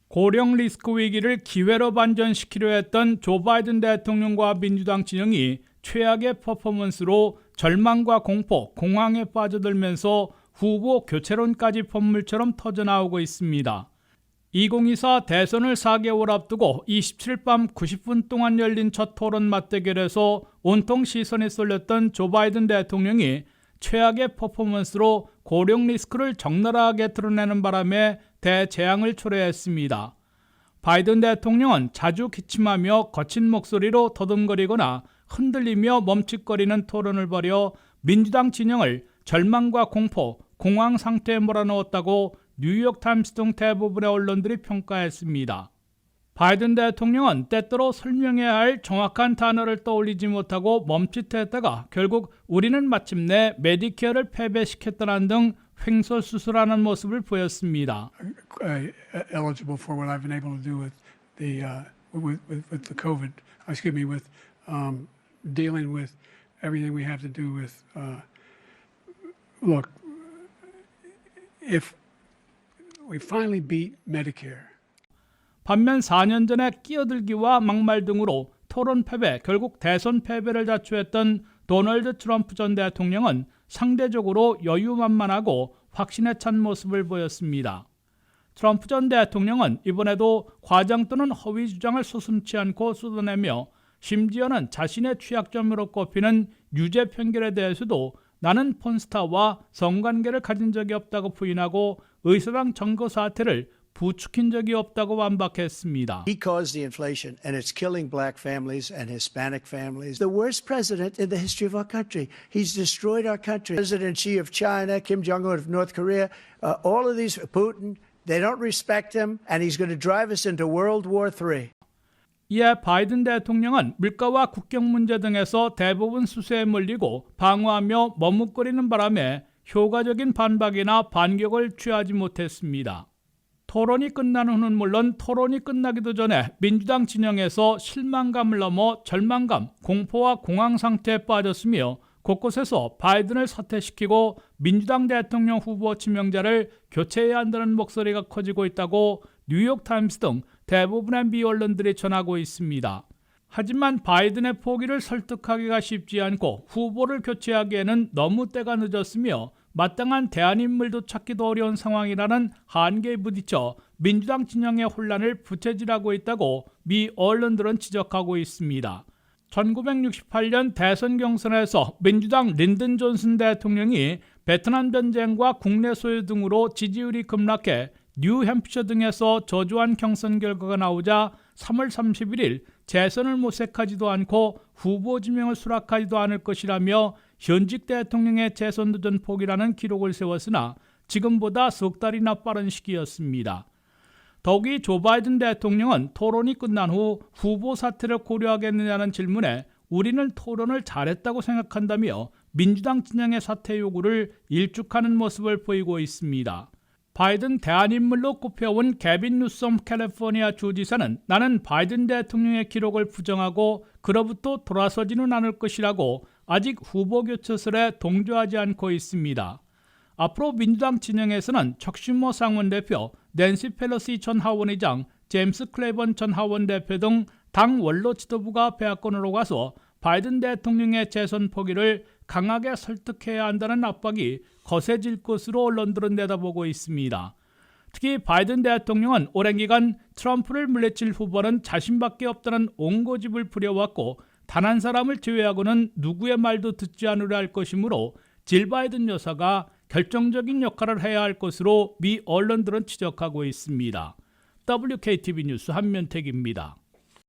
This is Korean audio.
고령 리스크 위기를 기회로 반전시키려 했던 조 바이든 대통령과 민주당 진영이 최악의 퍼포먼스로 절망과 공포, 공황에 빠져들면서 후보 교체론까지 폰물처럼 터져나오고 있습니다. 2024 대선을 4개월 앞두고 27일 밤 90분 동안 열린 첫 토론 맞대결에서 온통 시선이 쏠렸던 조 바이든 대통령이 최악의 퍼포먼스로 고령 리스크를 적나라하게 드러내는 바람에 대재앙을 초래했습니다. 바이든 대통령은 자주 기침하며 거친 목소리로 더듬거리거나 흔들리며 멈칫거리는 토론을 벌여 민주당 진영을 절망과 공포, 공황 상태에 몰아넣었다고 뉴욕타임스 등 대부분의 언론들이 평가했습니다. 바이든 대통령은 때때로 설명해야 할 정확한 단어를 떠올리지 못하고 멈칫했다가 결국 우리는 마침내 메디케어를 폐배시켰다는 등 횡설수설하는 모습을 보였습니다. Eligible for what I've been able to do with the COVID, with dealing with everything we have to do with. Look, if we finally beat Medicare. 반면 4년 전에 끼어들기와 막말 등으로 토론 패배, 결국 대선 패배를 자초했던 도널드 트럼프 전 대통령은 상대적으로 여유만만하고 확신에 찬 모습을 보였습니다. 트럼프 전 대통령은 이번에도 과장 또는 허위 주장을 서슴지 않고 쏟아내며 심지어는 자신의 취약점으로 꼽히는 유죄 판결에 대해서도 나는 폰스타와 성관계를 가진 적이 없다고 부인하고 의사당 점거 사태를 부추긴 적이 없다고 완박했습니다. He caused the inflation and it's killing black families and Hispanic families. The worst president in the history of our country. He's destroyed our country. President Xi of China, Kim Jong-un of North Korea, all of these, Putin, they don't respect him and he's going to drive us into World War III. 이에 바이든 대통령은 물가와 국경 문제 등에서 대부분 수세에 몰리고 방어하며 머뭇거리는 바람에 효과적인 반박이나 반격을 취하지 못했습니다. 토론이 끝난 후는 물론 토론이 끝나기도 전에 민주당 진영에서 실망감을 넘어 절망감, 공포와 공황 상태에 빠졌으며 곳곳에서 바이든을 사퇴시키고 민주당 대통령 후보 지명자를 교체해야 한다는 목소리가 커지고 있다고 뉴욕타임스 등 대부분의 미 언론들이 전하고 있습니다. 하지만 바이든의 포기를 설득하기가 쉽지 않고 후보를 교체하기에는 너무 때가 늦었으며 마땅한 대안인물도 찾기도 어려운 상황이라는 한계에 부딪혀 민주당 진영의 혼란을 부채질하고 있다고 미 언론들은 지적하고 있습니다. 1968년 대선 경선에서 민주당 린든 존슨 대통령이 베트남 전쟁과 국내 소유 등으로 지지율이 급락해 뉴햄프셔 등에서 저조한 경선 결과가 나오자 3월 31일 재선을 모색하지도 않고 후보 지명을 수락하지도 않을 것이라며 현직 대통령의 재선 도전 포기라는 기록을 세웠으나 지금보다 석 달이나 빠른 시기였습니다. 더욱이 조 바이든 대통령은 토론이 끝난 후 후보 사퇴를 고려하겠느냐는 질문에 우리는 토론을 잘했다고 생각한다며 민주당 진영의 사퇴 요구를 일축하는 모습을 보이고 있습니다. 바이든 대안인물로 꼽혀온 개빈 뉴섬 캘리포니아 주지사는 나는 바이든 대통령의 기록을 부정하고 그로부터 돌아서지는 않을 것이라고 아직 후보 교체설에 동조하지 않고 있습니다. 앞으로 민주당 진영에서는 척 슈머 상원 대표, 낸시 펠로시 전 하원의장, 제임스 클레이번 전 하원 대표 등 당 원로 지도부가 백악관으로 가서 바이든 대통령의 재선 포기를 강하게 설득해야 한다는 압박이 거세질 것으로 언론들은 내다보고 있습니다. 특히 바이든 대통령은 오랜 기간 트럼프를 물리칠 후보는 자신밖에 없다는 옹고집을 부려왔고 단 한 사람을 제외하고는 누구의 말도 듣지 않으려 할 것이므로 질 바이든 여사가 결정적인 역할을 해야 할 것으로 미 언론들은 지적하고 있습니다. WKTV 뉴스 한면택입니다.